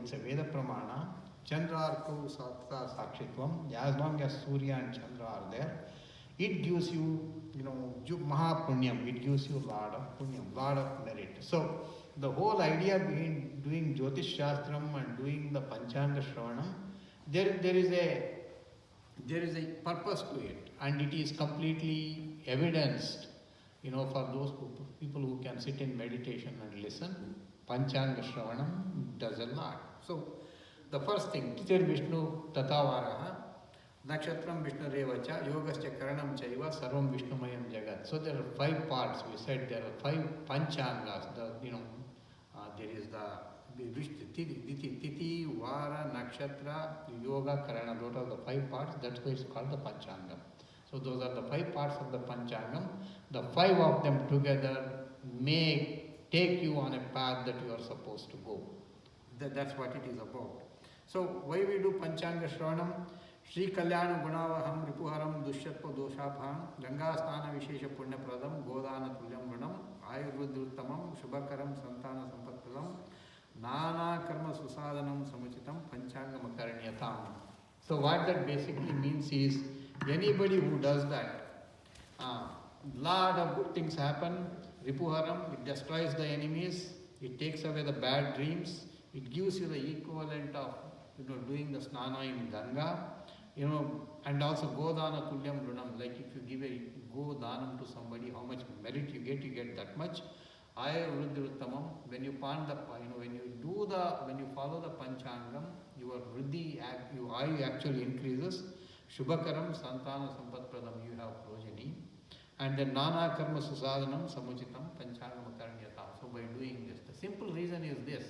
it's a Veda Pramana. Chandra Arko Satta Sakshitvam. As long as Surya and Chandra are there, it gives you, Mahapunyam. It gives you a lot of punyam, lot of merit. So the whole idea behind doing Jyotish Shastram and doing the Panchanga Shravanam, there is a purpose to it, and it is completely evidenced, for those people who can sit in meditation and listen. Panchanga Shravanam does a lot. So the first thing, Titir Vishnu Tatavaraha, Nakshatram Vishnu Revacha, Yogascha Karanam Chaiva, Sarvam Vishnumayam Jagat. So there are 5 parts. We said there are 5 Panchangas. There is the Titi, Vara, Nakshatra, Yoga, Karana. Those are the 5 parts. That's why it's called the Panchangam. So those are the 5 parts of the Panchangam. The 5 of them together may take you on a path that you are supposed to go. That's what it is about. So why we do Panchanga Shravanam? Shri Kalyana Gunavaham Ripuharam Dushyatva Doshapaham Ganga Sthana Vishesha Punya Pradam Godana Tulyam Runam Ayurvadruttamam Shubhakaram Santana Sampatpadam Nana Karma Susadanam Samuchitam Panchanga Makaranyatam. So what that basically means is, anybody who does that, lot of good things happen. Ripuharam, it destroys the enemies, it takes away the bad dreams, it gives you the equivalent of doing the snana in Ganga, and also Godana Tulyam Runam, like if you give a Godanam to somebody, how much merit you get that much. Ayurvadruttamam, when you when you follow the Panchangam, your Vriddhi, your Ayu actually increases. Shubhakaram Santana Sampatpradam, you have progeny. And then Nana Karma Susadanam Samuchitam Panchanga Makaranyatam. So by doing this, the simple reason is this: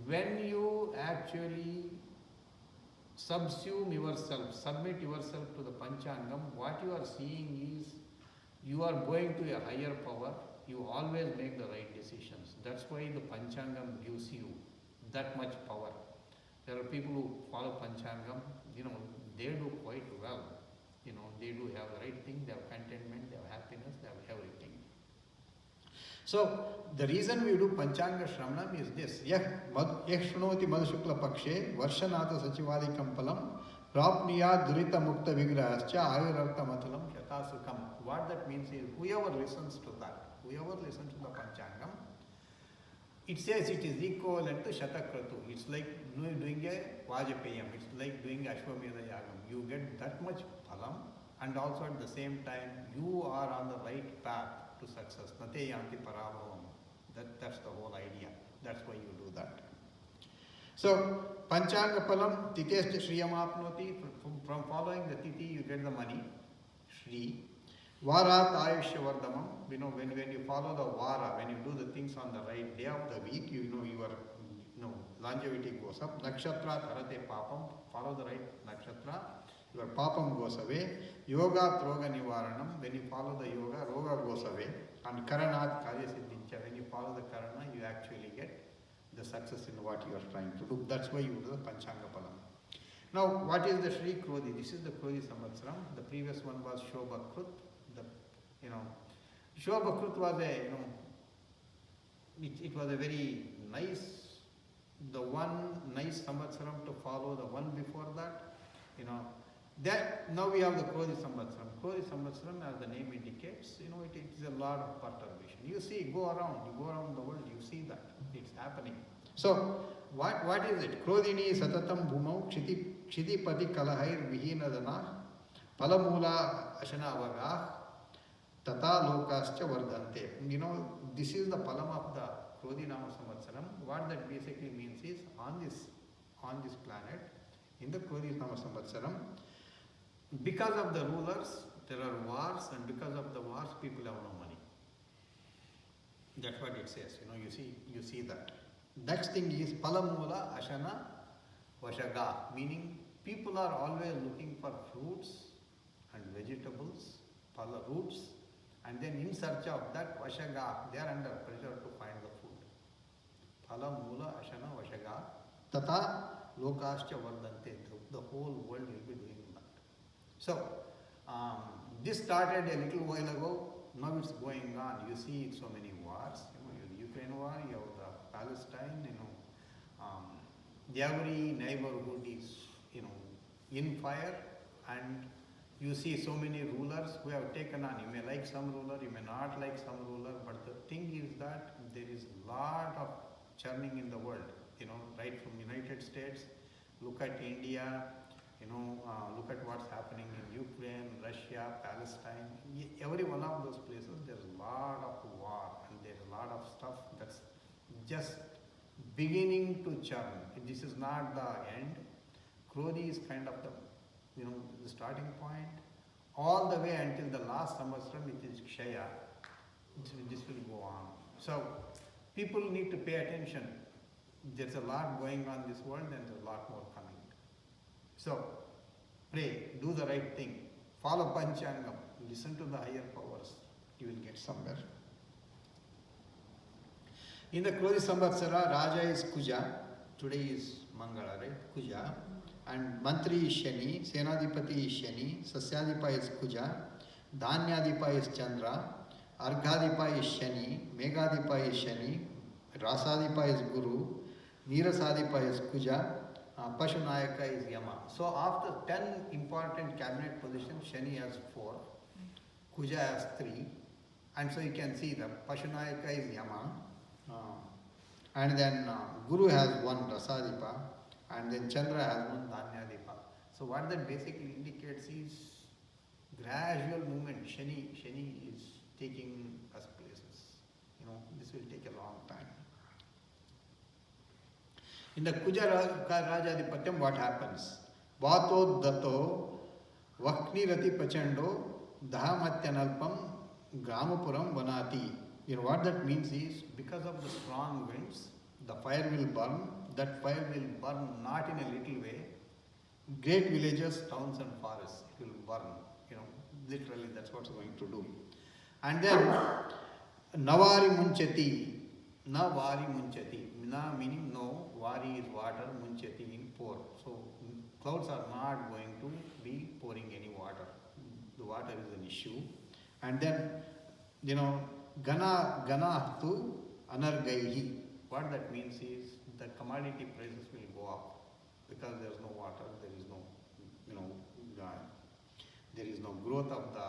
when you actually subsume yourself, submit yourself to the Panchangam, what you are seeing is you are going to a higher power. You always make the right decisions. That's why the Panchangam gives you that much power. There are people who follow Panchangam, they do quite well. They do have the right thing, they have contentment, they have happiness, they have everything. So the reason we do Panchanga Shravanam is this: Yah Shrunoti Madhusukla Pakshe Varshanata Sachivadi Kampalam Prapniya Durita Mukta Vigrahascha Ayurartha Matalam Shatasukam. What that means is, whoever listens to that, whoever listens to the Panchangam, it says it is equivalent to Shatakratu. It's like doing a Vajapayam. It's like doing Ashwamedha Yagam. You get that much phalam, and also at the same time, you are on the right path to success. Nate yanti parabhavam. That's the whole idea. That's why you do that. So, Panchanga Phalam, Titeshta Shriyamapnoti, from following the Titi, you get the money, Shri. Varat Ayushya Vardhamam, when you follow the Vara, when you do the things on the right day of the week, your longevity goes up. Nakshatra Tarate Papam, follow the right Nakshatra, your Papam goes away. Yoga Troga Nivaranam, when you follow the Yoga, Roga goes away. And Karanat Karya Siddhincha, when you follow the Karana, you actually get the success in what you are trying to do. That's why you do the Panchanga Palam. Now, what is the Shri Krodhi? This is the Krodhi Samvatsaram. The previous one was Shobhakrut. Shobhakrut was it was a very nice, the one nice Samvatsaram to follow, the one before that, now we have the Krodhi Samvatsaram. Krodhi Samvatsaram, as the name indicates, it is a lot of perturbation. You see, go around the world, you see that, it's happening. So, what is it? Krodhini Satatam Bhumau Kshitipati Kalahair Vihinadana Palamula Ashana Avagah Tata Lokascha Vardhante. This is the palam of the Krodhi Nama Samvatsaram. What that basically means is, on this planet, in the Krodhi Nama Samvatsaram, because of the rulers, there are wars, and because of the wars, people have no money. That's what it says. You see that. Next thing is Palamula Ashana Vashaga, meaning people are always looking for fruits and vegetables, pala roots, and then in search of that Vashaga, they are under pressure to find the food. Palamula Ashana Vashaga Tata Lokascha Vardhante. The whole world will be doing that. So, this started a little while ago. Now it's going on. You see so many wars. You have the Ukraine war, you have the Palestine, every neighborhood is, in fire, and you see so many rulers who have taken on. You may like some ruler, you may not like some ruler, but the thing is that there is a lot of churning in the world, right from United States, look at India, look at what's happening in Ukraine, Russia, Palestine. Every one of those places, there's a lot of war and there's a lot of stuff that's just beginning to churn. This is not the end. Crowley is kind of the starting point. All the way until the last samvatsram, which is Kshaya, this will go on. So people need to pay attention. There's a lot going on in this world and there's a lot more coming. So pray, do the right thing, follow Panchanga, listen to the higher powers, you will get somewhere. In the Krodi Samvatsara, Raja is Kuja, today is Mangala, right? Kuja. And Mantri is Shani, Senadipati is Shani, Sasyadipa is Kuja, Dhanyadipa is Chandra, Arghadipa is Shani, Megadipa is Shani, Rasadipa is Guru, Nirasadipa is Kuja, Pashunayaka is Yama. So after 10 important cabinet positions, Shani has 4, Kuja has 3, and so you can see that Pashunayaka is Yama, and then Guru has 1 Rasadipa, and then Chandra has 1 Dhanyadipa. So what that basically indicates is gradual movement. Shani is taking us places. This will take a long time. In the Kuja Rajadipatyam, what happens? Vato Dato Vaknirati Pachando Dhamatyanalpam Gramapuram Vanati. What that means is, because of the strong winds, the fire will burn. That fire will burn not in a little way. Great villages, towns and forests, it will burn. Literally that's what's going to do. And then Navari Munchati. Navari Munchati. Na meaning no, Vari is water, Munchati means pour. So clouds are not going to be pouring any water. The water is an issue. And then, Ganahtu Anargaihi. What that means is the commodity prices will go up because there is no water, there is no, there is no growth of the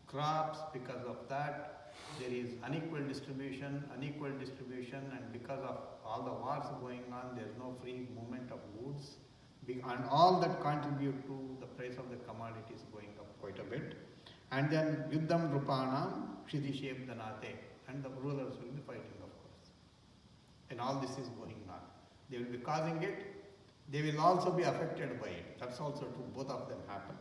crops. Because of that, there is unequal distribution, and because of all the wars going on, there is no free movement of goods, and all that contribute to the price of the commodities going up quite a bit. And then Yuddham Rupanam Kshidisheb Danate, and the rulers will be fighting, of course. And all this is going on. They will be causing it, they will also be affected by it. That's also true, both of them happen.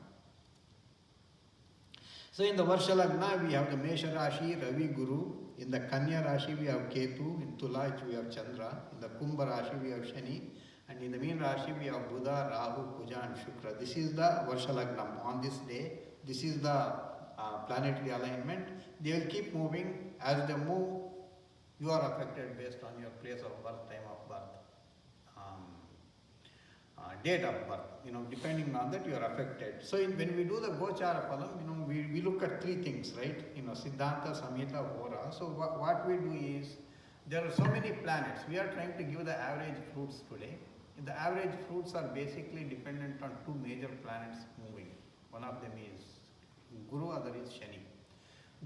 So in the Varsha Lagna, we have the Mesha Rashi, Ravi Guru. In the Kanya Rashi, we have Ketu. In Tula, we have Chandra. In the Kumbha Rashi, we have Shani. And in the Meen Rashi, we have Buddha, Rahu, Kuja and Shukra. This is the Varsha Lagna. On this day, this is the planetary alignment. They will keep moving. As they move, you are affected based on your place of birth, time of birth, date of birth. Depending on that, you are affected. So when we do the Gochara Phalam, we look at 3 things, right? Siddhanta, Samhita, Hora. So what we do is, there are so many planets. We are trying to give the average fruits today. The average fruits are basically dependent on 2 major planets moving. One of them is Guru, other is Shani.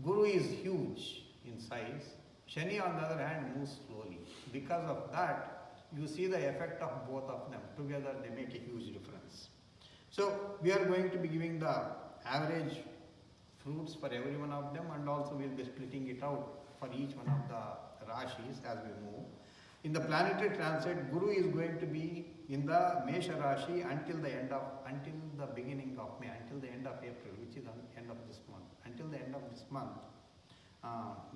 Guru is huge in size. Shani, on the other hand, moves slowly. Because of that, you see the effect of both of them. Together, they make a huge difference. So, we are going to be giving the average fruits for every one of them, and also we will be splitting it out for each one of the Rashis as we move. In the planetary transit, Guru is going to be in the Mesha Rashi until the beginning of May, until the end of April, which is the end of this month. Until the end of this month,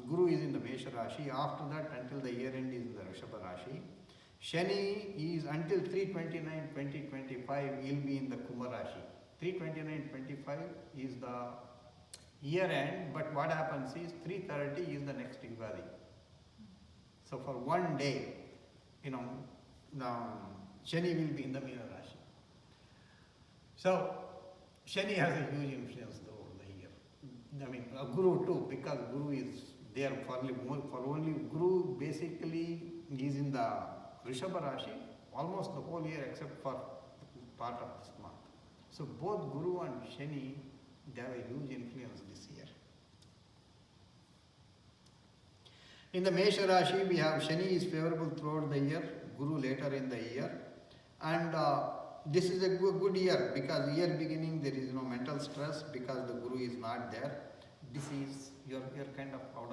Guru is in the Mesha Rashi. After that, until the year end, is in the Rishabha Rashi. Shani is until 3/29/2025, he will be in the Kumbha Rashi. 3/29/25 is the year end, but what happens is 3/30 is the next Yugadi. So for one day, the Shani will be in the Meena Rashi. So Shani has a huge influence over the year. Guru too, because Guru is there for only Guru basically is in the Rishabha Rashi almost the whole year except for part of this month. So both Guru and Shani, they have a huge influence this year. In the Mesha Rashi, we have Shani is favorable throughout the year, Guru later in the year. And this is a good year because year beginning there is no mental stress because the Guru is not there. Disease, you're kind of out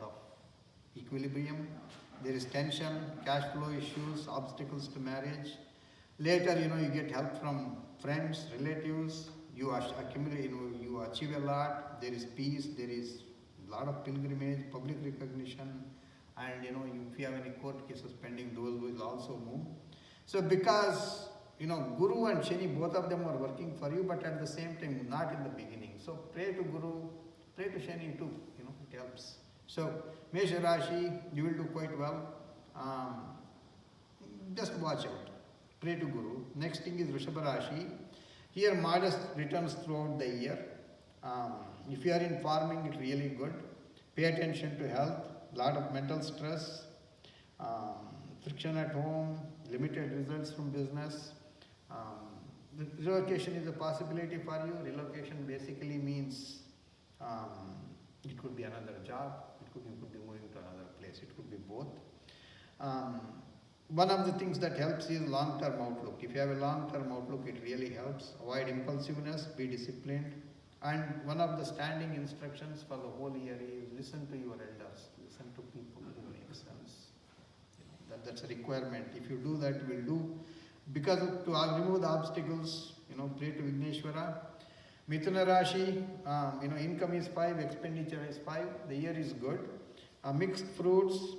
of equilibrium. There is tension, cash flow issues, obstacles to marriage. Later, you get help from friends, relatives. You accumulate, you achieve a lot. There is peace. There is a lot of pilgrimage, public recognition, and if you have any court cases pending, those will also move. So because Guru and Shani, both of them are working for you, but at the same time, not in the beginning. So pray to Guru, pray to Shani too. It helps. So Mesha Rashi, you will do quite well. Just watch out. Pray to Guru. Next thing is Vrishabha Rashi. Here modest returns throughout the year. If you are in farming, it's really good. Pay attention to health. Lot of mental stress. Friction at home. Limited results from business. Relocation is a possibility for you. Relocation basically means it could be another job. You could be moving to another place. It could be both. One of the things that helps is long-term outlook. If you have a long-term outlook, it really helps. Avoid impulsiveness, be disciplined. And one of the standing instructions for the whole year is listen to your elders, listen to people who make sense. That's a requirement. If you do that, you will do. Because to remove the obstacles, pray to Vigneshwara. Mithuna Rashi, income is 5, expenditure is 5. The year is good. Mixed fruits.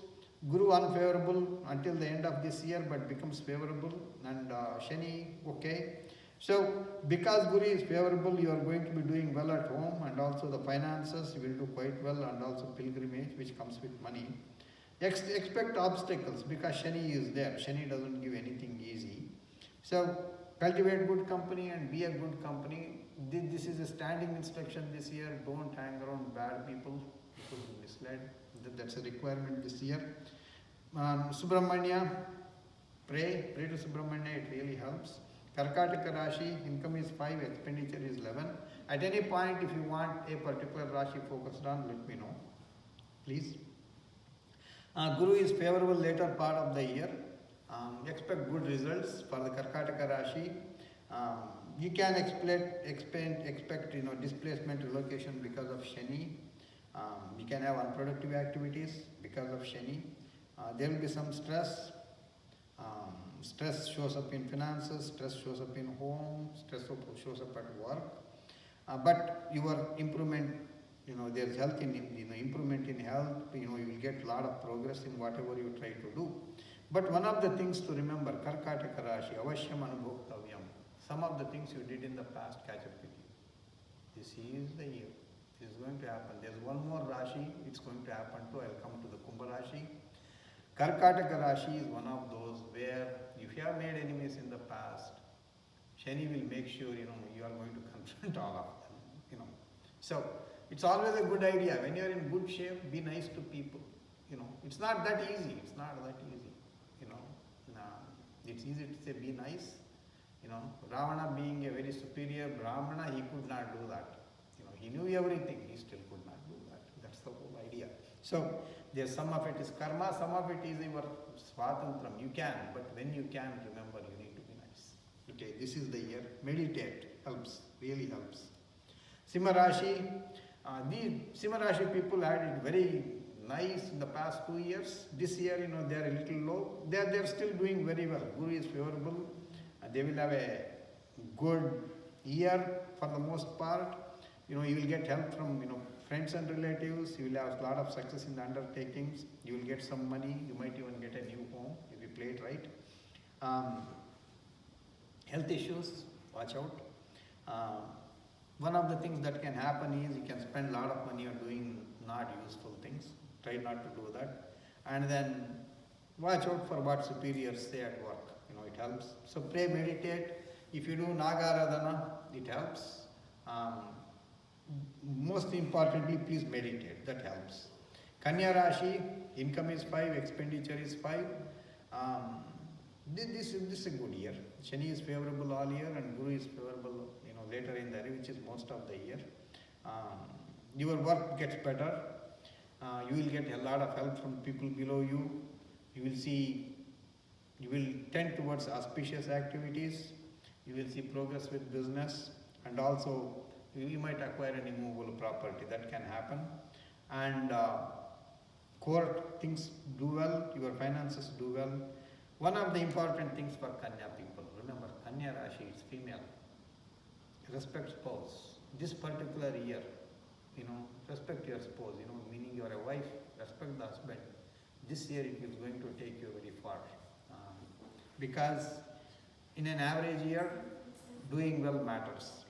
Guru unfavorable until the end of this year, but becomes favorable, and Shani okay. So because Guru is favorable, you are going to be doing well at home, and also the finances you will do quite well, and also pilgrimage which comes with money. Expect obstacles because Shani is there. Shani doesn't give anything easy. So cultivate good company and be a good company. This is a standing instruction this year. Don't hang around bad people. You could be misled. That's a requirement this year. Subramanya, pray to Subramanya, it really helps. Karkataka Rashi, income is 5, expenditure is 11. At any point, if you want a particular Rashi focused on, let me know, please. Guru is favorable later part of the year. Expect good results for the Karkataka Rashi. You can expect displacement, relocation because of Shani. You can have unproductive activities because of Shani. There will be some stress. Stress shows up in finances, stress shows up in home, stress shows up at work. But your improvement, there's health in improvement in health. You will get a lot of progress in whatever you try to do. But one of the things to remember, Karkataka Rashi, Avashyam Anubhoktavyam. Some of the things you did in the past catch up with you. This is the year. This is going to happen. There's one more Rashi, it's going to happen too. I'll come to the Kumbha Rashi. Karkataka Rashi is one of those where if you have made enemies in the past, Shani will make sure you are going to confront all of them. So it's always a good idea. When you are in good shape, be nice to people. It's not that easy. It's not that easy. It's easy to say be nice. Ravana being a very superior Brahmana, he could not do that. He knew everything, he still could not do that. That's the whole idea. So there's some of it is karma, some of it is your swatantram. You can, but when you can, remember you need to be nice. Okay, this is the year. Meditate helps, really helps. Simha Rashi, the Simha Rashi people had it very nice in the past 2 years. This year, they are a little low. They are still doing very well. Guru is favorable. They will have a good year for the most part. You will get help from friends and relatives. You will have a lot of success in the undertakings. You will get some money. You might even get a new home if you play it right. Health issues, watch out. One of the things that can happen is you can spend a lot of money on doing not useful things. Try not to do that. And then watch out for what superiors say at work. It helps. So pray, meditate. If you do Nagaradhana, it helps. Most importantly, please meditate. That helps. Kanya Rashi, income is 5, expenditure is 5. this is a good year. Shani is favorable all year and Guru is favorable, later in the year, which is most of the year. Your work gets better. You will get a lot of help from people below you. You will tend towards auspicious activities. You will see progress with business, and also you might acquire a movable property. That can happen. And court things do well, your finances do well. One of the important things for Kanya people, remember Kanya Rashi is female. Respect spouse. This particular year, respect your spouse, meaning you are a wife, respect the husband. This year it is going to take you very far. Because in an average year, doing well matters.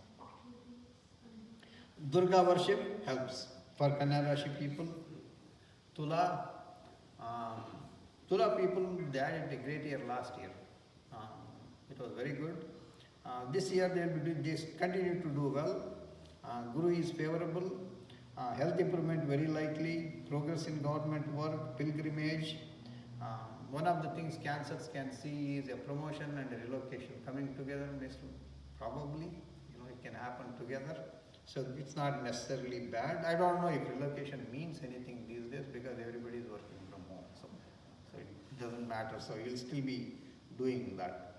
Durga worship helps for Kanya Rashi people. Tula people, they had a great year last year. It was very good. This year they continue to do well. Guru is favorable. Health improvement very likely. Progress in government work, pilgrimage. One of the things cancers can see is a promotion and a relocation coming together. Probably, it can happen together. So it's not necessarily bad. I don't know if relocation means anything these days because everybody is working from home. So it doesn't matter. So you'll still be doing that.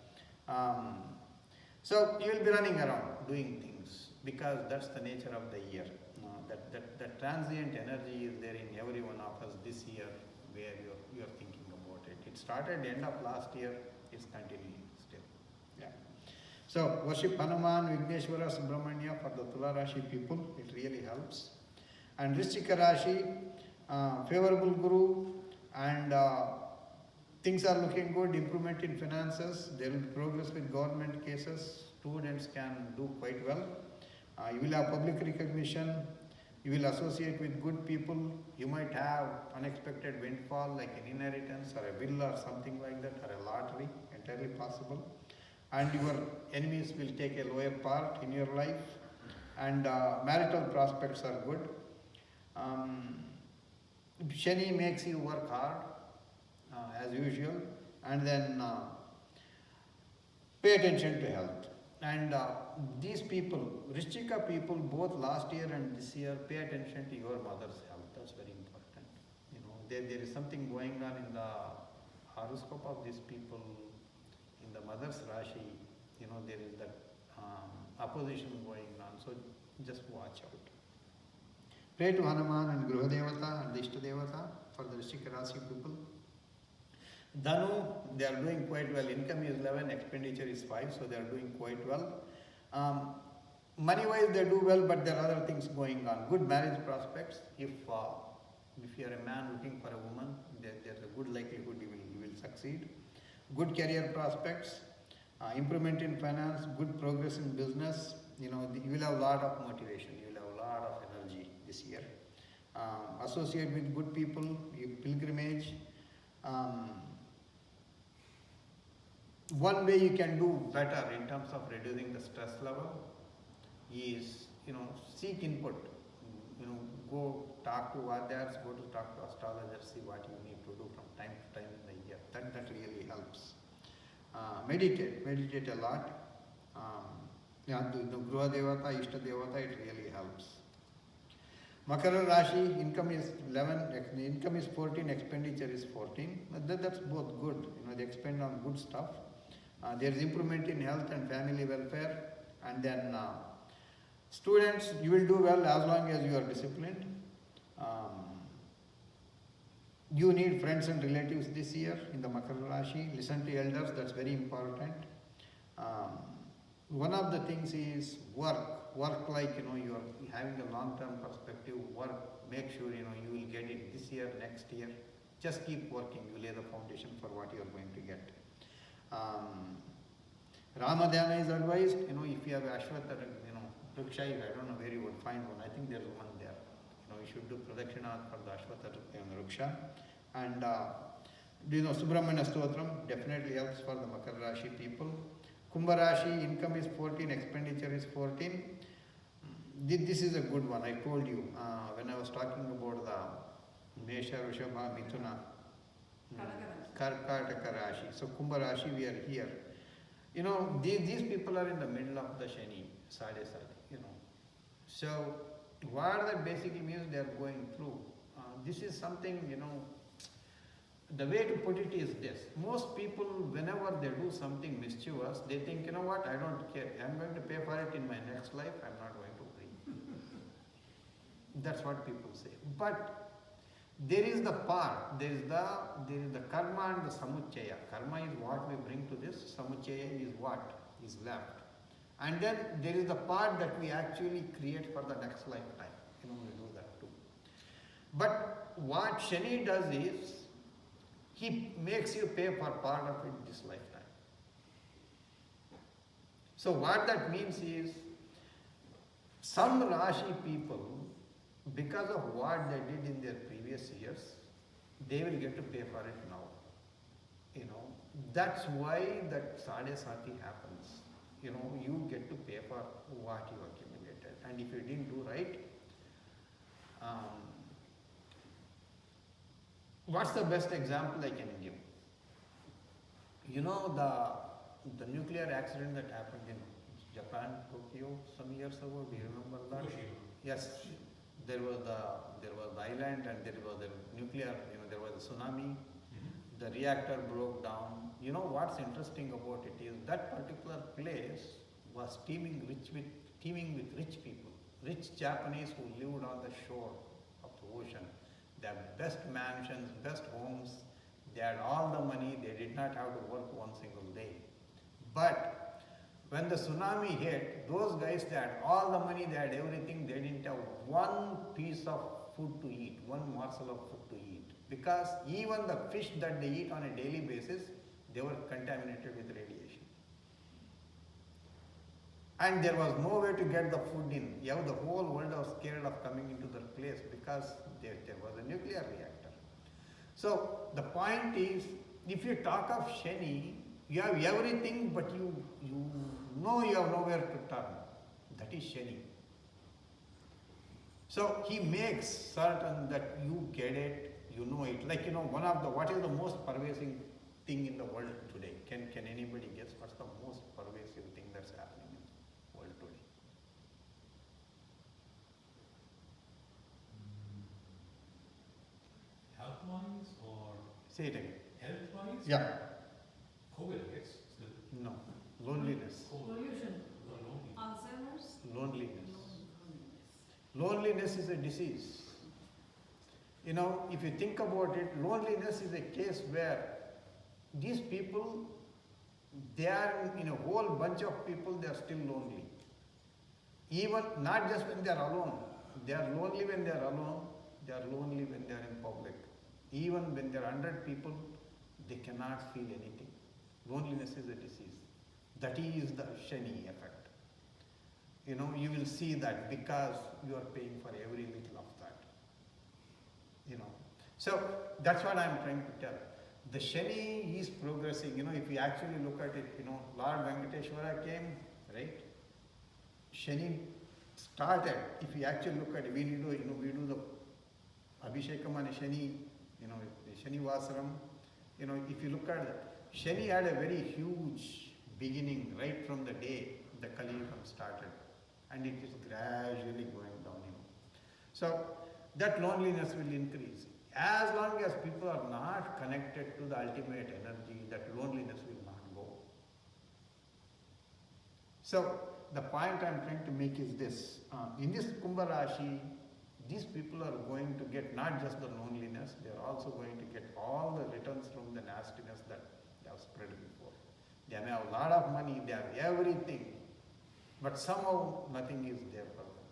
So you will be running around doing things because that's the nature of the year. That transient energy is there in every one of us this year where you're thinking about it. It started end of last year, it's continuing still. Yeah. So worship Hanuman, Vigneshwara, Subramanya for the Tula Rashi people, it really helps. And Vrishchika Rashi, favorable Guru, and things are looking good, improvement in finances, there will be progress with government cases, students can do quite well. You will have public recognition, you will associate with good people, you might have unexpected windfall like an inheritance or a will or something like that, or a lottery, entirely possible. And your enemies will take a lower part in your life, and marital prospects are good. Shani makes you work hard as usual, and then pay attention to health. And these people, Vrishchika people, both last year and this year, pay attention to your mother's health. That's very important. There is something going on in the horoscope of these people, in the mother's Rashi. There is that opposition going on. So just watch out. Pray to Hanuman and Gruha Devata and the Ishta Devata for the Vrishchika Rashi people. Dhanu, they are doing quite well. Income is 11, expenditure is 5, so they are doing quite well. Money-wise, they do well, but there are other things going on. Good marriage prospects. If you are a man looking for a woman, there's a good likelihood you will succeed. Good career prospects, improvement in finance, good progress in business. You will have a lot of motivation. You will have a lot of energy this year. Associate with good people, pilgrimage. One way you can do better in terms of reducing the stress level is, seek input. Go talk to Vadyars, go to talk to astrologers, see what you need to do from time to time in the year. That really helps. Meditate a lot. The Gruha Devata, Ishta Devata, it really helps. Makara Rashi, income is 11, income is 14, expenditure is 14. That's both good. They expend on good stuff. There is improvement in health and family welfare. And then students, you will do well as long as you are disciplined. You need friends and relatives this year in the Makara Rashi. Listen to elders, that's very important. One of the things is work like, you are having a long-term perspective, work, make sure, you will get it this year, next year. Just keep working, you lay the foundation for what you are going to get. Ramadhyana is advised, if you have Ashwata, Ruksha, I don't know where you would find one, I think there's one there. You should do Pradakshina for the Ashwata Ruksha. And, Subramanya Stotram definitely helps for the Makara Rashi people. Kumbha Rashi, income is 14, expenditure is 14. This is a good one, I told you when I was talking about the Mesha, Rishabha, Mithuna. Karkataka Rashi. So Kumbha Rashi, we are here. You know, these people are in the middle of the Shani, Sade Sade, you know. So what that basically means they are going through. This is something, you know, the way to put it is this. Most people, whenever they do something mischievous, they think, you know what, I don't care. I'm going to pay for it in my next life. I'm not going to worry. That's what people say. But there is the part, there is the karma and the samuchaya. Karma is what we bring to this. Samuchaya is what is left. And then there is the part that we actually create for the next lifetime. You know, we do that too. But what Shani does is, he makes you pay for part of it this lifetime. So what that means is, some Rashi people, because of what they did in their previous years, they will get to pay for it now. You know, that's why that Sade Sati happens. You know, you get to pay for what you accumulated. And if you didn't do right, what's the best example I can give? You know the nuclear accident that happened in Japan, Tokyo, some years ago. Do you remember that? Yes, there was the island and there was the nuclear. You know, there was a tsunami. The reactor broke down. You know what's interesting about it is that particular place was teeming with rich people, rich Japanese who lived on the shore of the ocean. They had best mansions, best homes. They had all the money. They did not have to work one single day. But when the tsunami hit, those guys, they had all the money, they had everything. They didn't have one piece of food to eat, one morsel of food to eat. Because even the fish that they eat on a daily basis, they were contaminated with radiation. And there was no way to get the food in. The whole world was scared of coming into the place because there was a nuclear reactor. So the point is, if you talk of Shani, you have everything, but you know you have nowhere to turn. That is Shani. So he makes certain that you get it, you know it. Like, you know, what is the most pervasive thing in the world today? Can anybody guess what's the most pervasive thing that's happening in the world today? Health-wise or? Say it again. Health-wise? Yeah. COVID, I guess. No. Loneliness. Pollution. Lonely. Alzheimer's. Loneliness. Loneliness is a disease. You know, if you think about it, loneliness is a case where these people, they are in a whole bunch of people, they are still lonely. Even not just when they are alone. They are lonely when they are alone. They are lonely when they are in public. Even when there are 100 people, they cannot feel anything. Loneliness is a disease. That is the Shani effect. You know, you will see that because you are paying for every little of that. You know, so that's what I'm trying to tell. The Shani is progressing. You know, if you actually look at it, you know, Lord Venkateshwara came, right? Shani started. If you actually look at it, we do the Abhishekam and Shani, you know, the Shani Vasaram. You know, if you look at it, Shani had a very huge beginning right from the day the Kali Yugam started, and it is gradually going down. You know, so that loneliness will increase. As long as people are not connected to the ultimate energy, that loneliness will not go. So the point I'm trying to make is this. In this Kumbha Rashi, these people are going to get not just the loneliness, they are also going to get all the returns from the nastiness that they have spread before. They may have a lot of money, they have everything, but somehow nothing is there for them.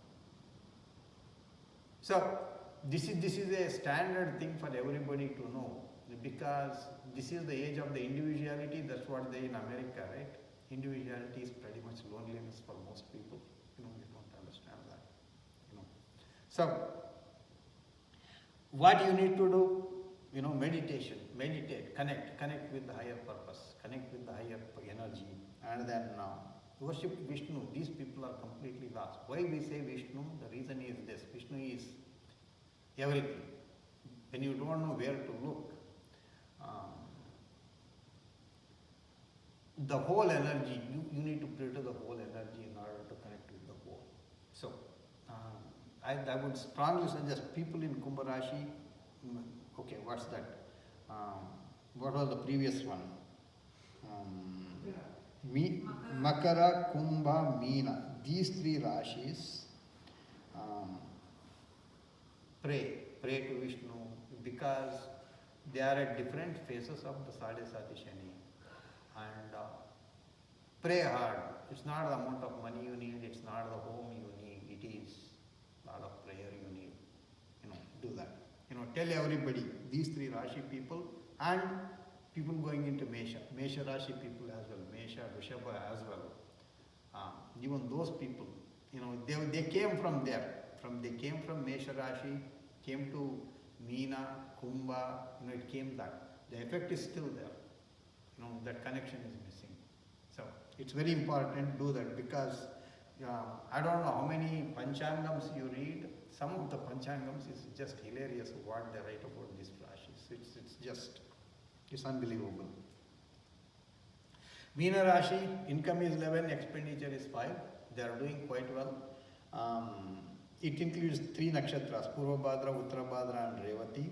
So this is a standard thing for everybody to know, because this is the age of the individuality. That's what they in America, right? Individuality is pretty much loneliness for most people. You know, we don't understand that. You know, so what you need to do, you know, meditation, meditate, connect with the higher purpose, connect with the higher energy, and then worship Vishnu. These people are completely lost. Why we say Vishnu? The reason is this: Vishnu is everything. When you don't know where to look, um, the whole energy, you need to pray to the whole energy in order to connect with the whole. So, I would strongly suggest people in Kumbh Rashi, okay, what's that? What was the previous one? Makara, Kumbha, Meena. These three Rashis, pray to Vishnu because they are at different phases of the Sadesati Shani. And pray hard. It's not the amount of money you need, it's not the home you need, it is a lot of prayer you need. Do that. Tell everybody, these three Rashi people and people going into Mesha Rashi people as well, Mesha, Vrishabha as well. Even those people, they came from there. They came from Mesha Rashi, came to Meena, Kumbha, it came that. The effect is still there. That connection is missing. So it's very important to do that because I don't know how many Panchangams you read. Some of the Panchangams is just hilarious what they write about these Rashis. It's unbelievable. Meena Rashi, income is 11, expenditure is 5. They are doing quite well. It includes 3 nakshatras, Purva Bhadra, Uttara Bhadra and Revati.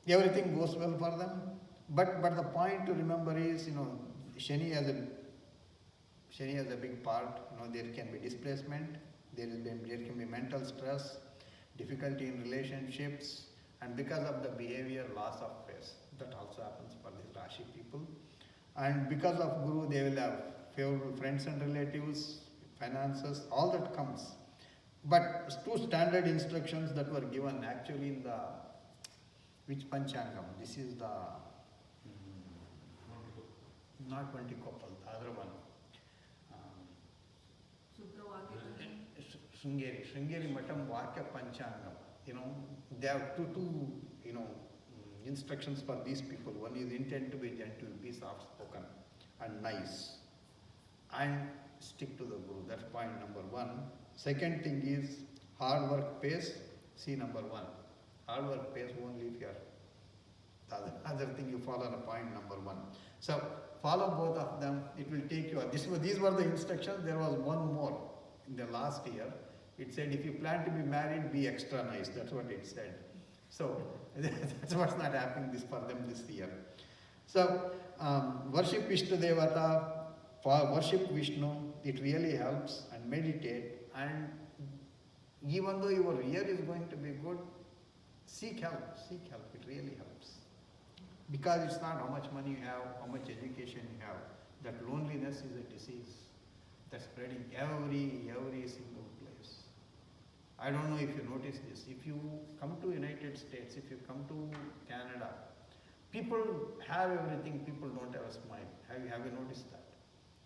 Everything goes well for them. But the point to remember is, Shani has a big part. There can be displacement, there can be mental stress, difficulty in relationships, and because of the behavior, loss of faith. That also happens for these Rashi people. And because of Guru, they will have favorable friends and relatives, finances, all that comes. But 2 standard instructions that were given actually in the which Panchangam? This is the not Vantikopal, the other one. Sringeri Matam Vakya Panchangam. They have two instructions for these people. One is intent to be gentle, be soft spoken and nice. And stick to the Guru. That's point number 1. Second thing is hard work pays. See number 1. Hard work pays only if you are. The other thing you follow on point number 1. So follow both of them. It will take you. These were the instructions. There was one more in the last year. It said if you plan to be married, be extra nice. That's what it said. So that's what's not happening for them this year. So worship Ishta Devata, worship Vishnu. It really helps, and meditate. And even though your year is going to be good, seek help. It really helps. Because it's not how much money you have, how much education you have. That loneliness is a disease that's spreading every single place. I don't know if you notice this. If you come to United States, if you come to Canada, people have everything, people don't have a smile. Have you noticed that?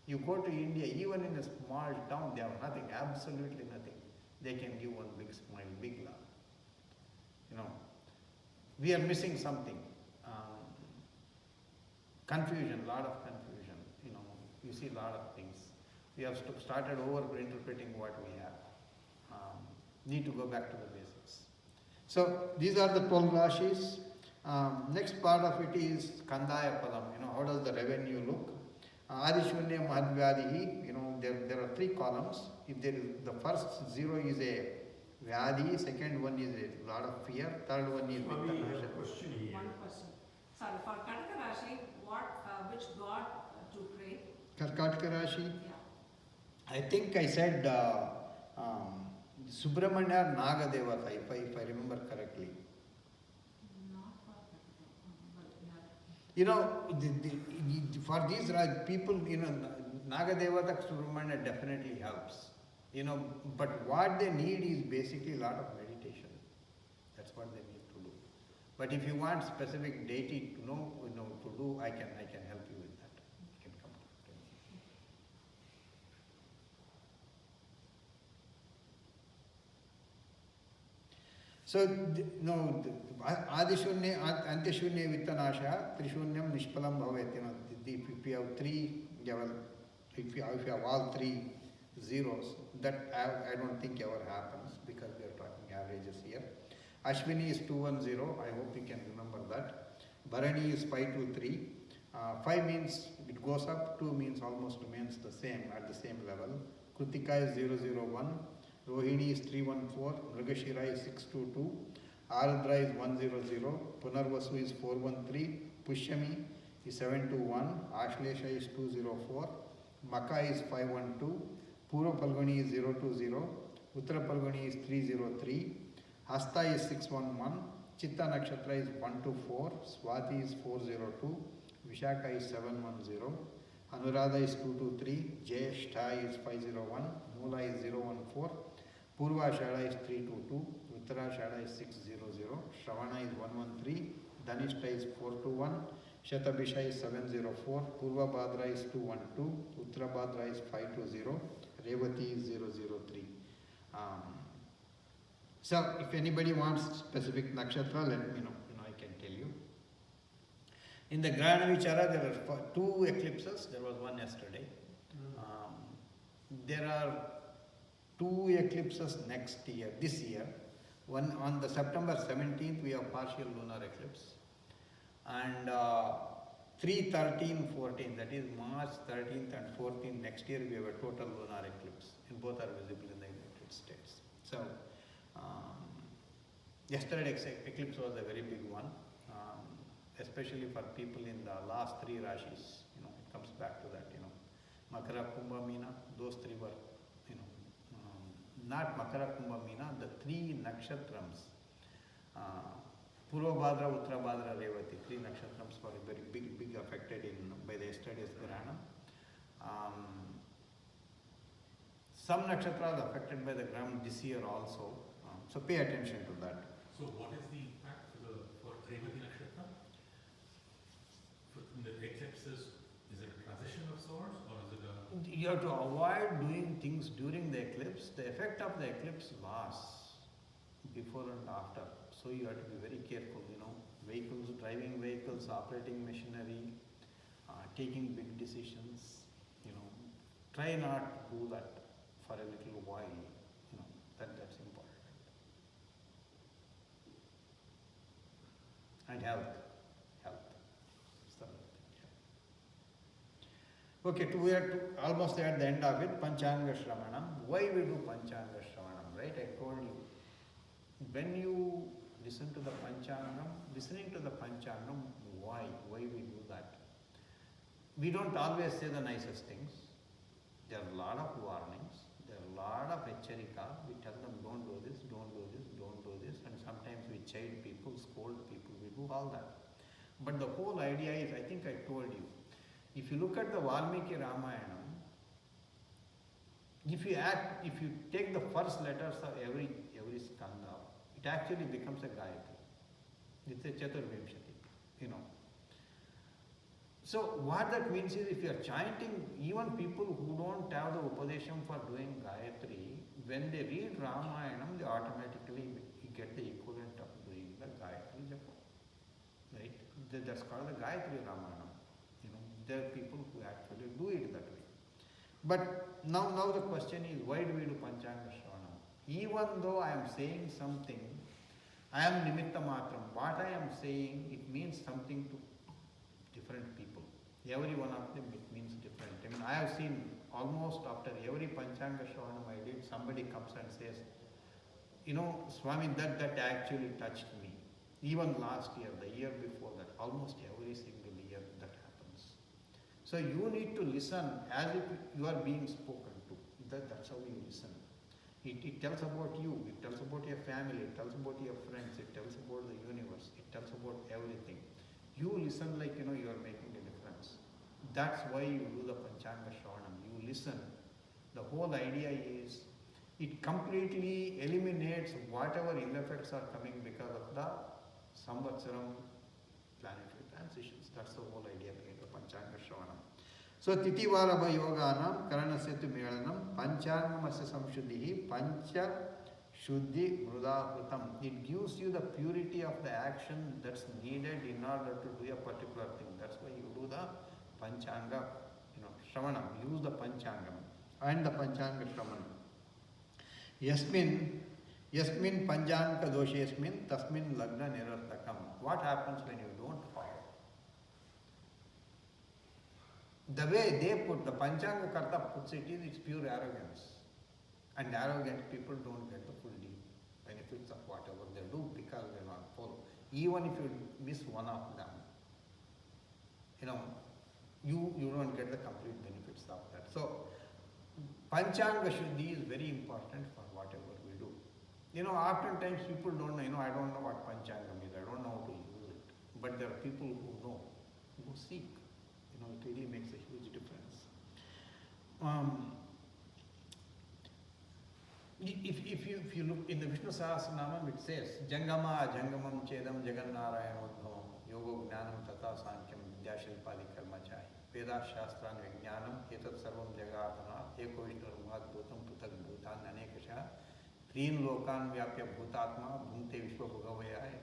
You go to India, even in a small town, they have nothing, absolutely nothing. They can give one big smile, big laugh. We are missing something. Confusion, a lot of confusion. You see a lot of things. We have started over-interpreting what we have. Need to go back to the basics. So these are the 12 Rashis. Next part of it is Kandaya Padam. How does the revenue look? Adishunya Madhyadihi, there are 3 columns. If there is, the first 0 is a Vyadi, second one is a lot of fear, third one is Vitta. Question here. One question. Sorry, for Kartika Rashi, which god to pray? Karkatika Rashi, Yeah. I think I said Subramanya Nagadevata, if I remember correctly. Not for Kartika, but For these people, Nagadevata Subramanya definitely helps. But what they need is basically a lot of meditation. That's what they need to do. But if you want specific deity to know, to do, I can help you with that. You can come to me. So, Adishunya, Antyashunya Vittanasha, Trishunyam Nishpalam Bhavet. If you have 3, if you have all 3 zeros, that I don't think ever happens because we are talking averages here. Ashwini is 210, I hope you can remember that. Bharani is 523. 5 means it goes up, 2 means almost remains the same, at the same level. Kritika is 001, Rohini is 314, Mrigashira is 622, Aradra is 100, Punarvasu is 413, Pushyami is 721, Ashlesha is 204, Maka is 512, Purva Palguni is 020, Uttara Palguni is 303, Hasta is 611, Chitta Nakshatra is 124, Swati is 402, Vishaka is 710, Anuradha is 223, Jyeshtha is 501, Mula is 014, Purva Shada is 322, Uttara Shada is 600, Shravana is 113, Dhanishta is 421, Shatabisha is 704, Purva Bhadra is 212, Uttara Bhadra is 520, Revati is 003. So if anybody wants specific nakshatra, let me know. I can tell you. In the Grahana Vichara, there are 2 eclipses. There was one yesterday. There are 2 eclipses next year, this year. One on the September 17th, we have partial lunar eclipse. And 3, 13, 14, that is March 13th and 14th next year, we have a total lunar eclipse. And both are visible in the United States. So, yesterday's eclipse was a very big one, especially for people in the last 3 rashis. It comes back to that. Makara, Kumbha, Meena, those 3 were, not Makara, Kumbha, Meena, the 3 nakshatrams. Purva Bhadra, Uttara Bhadra, Revati, 3 nakshatrams were very big affected by the yesterday's Grahana. Some nakshatras affected by the Grahana this year also. So pay attention to that. So what is the impact for Revati Nakshatra? In the eclipses, is it a transition of sorts or is it a... You have to avoid doing things during the eclipse. The effect of the eclipse lasts before and after. So you have to be very careful, vehicles, driving vehicles, operating machinery, taking big decisions, try not to do that for a little while, that's important. And health. It's the other thing. Okay, we are almost at the end of it. Panchanga Shravanam. Why we do Panchanga Shravanam, right? I told you. When you listen to the Panchangam, listening to the Panchangam, why we do that? We don't always say the nicest things. There are a lot of warnings. There are a lot of echarika. We tell them don't do this, don't do this, don't do this. And sometimes we chide people, scold people, we do all that. But the whole idea is, I think I told you, if you look at the Valmiki Ramayana, if you take the first letters of every skanda, it actually becomes a Gayatri. It's a Chaturvimshati, So what that means is, if you are chanting, even people who don't have the Upadesham for doing Gayatri, when they read Ramayanam, they automatically get the equivalent of doing the Gayatri Japa. Right? That's called the Gayatri Ramayana. There are people who actually do it that way. But now the question is, why do we do Panchanga Shravanam? Even though I am saying something, I am Nimitta Matram. What I am saying, it means something to different people. Every one of them, it means different. I have seen almost after every Panchanga Shravanam I did, somebody comes and says, Swami, that actually touched me. Even last year, the year before that, almost every single year that happens. So you need to listen as if you are being spoken to. That's how you listen. It tells about you, it tells about your family, it tells about your friends, it tells about the universe, it tells about everything. You listen like you are making a difference. That's why you do the Panchanga Shravanam. You listen. The whole idea is it completely eliminates whatever ill effects are coming because of the Samvatsaram planetary transitions. That's the whole idea behind the Panchanga Shravanam. So Titivarabha Yoganam Karanasetu Melanam Panchangamasya Samshuddhihi Pancha Shuddhi Mrudahutam. It gives you the purity of the action that's needed in order to do a particular thing. That's why you do the Panchanga, Shravanam. Use the Panchangam and the Panchanga Shravanam. Yasmin Yasmin Panchanga doshesmin tasmin lagna nirartakam. What happens when you don't follow? The way they put, the Panchanga Karta puts it in, it's pure arrogance. And arrogant people don't get the full benefits of whatever they do because they're not followed. Even if you miss one of them, you don't get the complete benefits of that. So, Panchanga Shuddhi is very important for whatever we do. Oftentimes people don't know, I don't know what Panchanga means, I don't know how to use it. But there are people who know, who seek. It really makes a huge difference. If you look in the Vishnu Sahasranamam, it says, Jangama Jangamam Chedam Jagannarayanodbhavam Yogo Gnanam Tata Sankyam Vidyashilpadi Karmachai Veda Shastran Vijnanam Etat Sarvam Jagatana Eko Vishnu Bhutam Putak Bhutan Anekasha Teen Lokan Vyapya Bhutatma Bhunte Vishwa Bhagavayai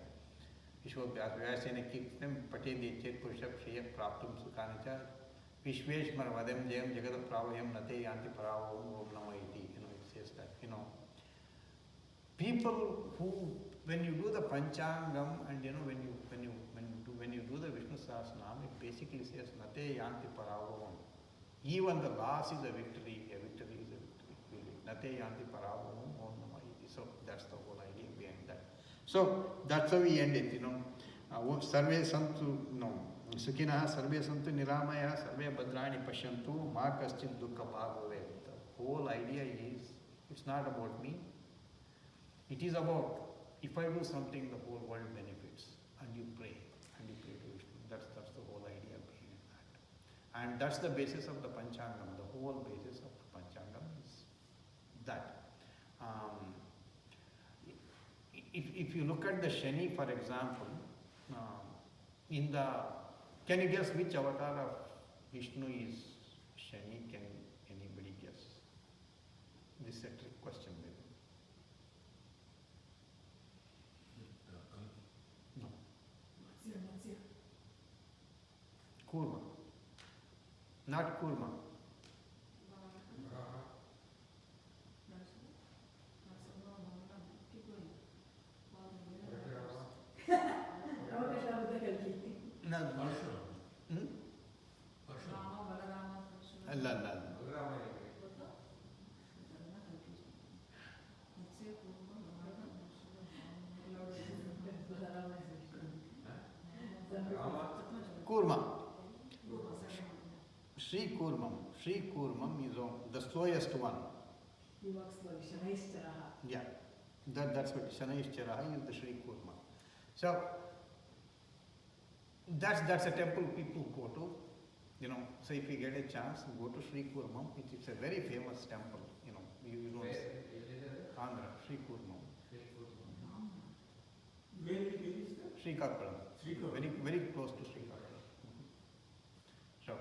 Vishwavyasena Kirtam Pate Dechet Purushap Shreya Praptum Sukanacha Vishweshmar Vadam Jayam Jagata Pravayam Nate Yanti Paravam Om Nama Iti. It says that, people who, when you do the Panchangam and when you do the Vishnu Sahasranam, it basically says Nate Yanti Paravam. Even the loss is a victory is a victory. Nate Yanti Paravam Om Nama Iti. So that's the whole idea behind that. So that's how we end it, Sarve Santu, Sukhina, Sarve Santu Niramaya, Sarve Bhadrani Pashantu, Ma Kaschid Dukkha Bhagave. The whole idea is, it's not about me. It is about, if I do something, the whole world benefits. And you pray to Vishnu. That's the whole idea behind that. And that's the basis of the Panchangam. The whole basis of the Panchangam is that. If you look at the Shani, for example, can you guess which avatar of Vishnu is Shani? Can anybody guess? This is a trick question, maybe. No. Kurma. Not Kurma. No. Allah. Kurma. Sri Kurmam is the slowest one. He works for Shanaischaraha. Yeah, that's what Shanaischaraha is, the Sri Kurma. So that's a temple people go to. So if you get a chance, go to Sri Kurmam. It's a very famous temple. You know, Andhra, Sri Kurmam. Where is that? Srikakulam. Very, very close to Srikakulam. So,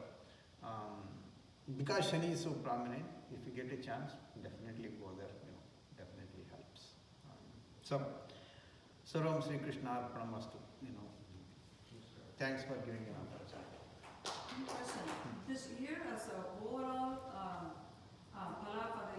because Shani is so prominent, if you get a chance, definitely go there. Definitely helps. Sarvam Sri Krishna Arpanamastu. Thanks for giving an opportunity. Question. This year as a overall phala for the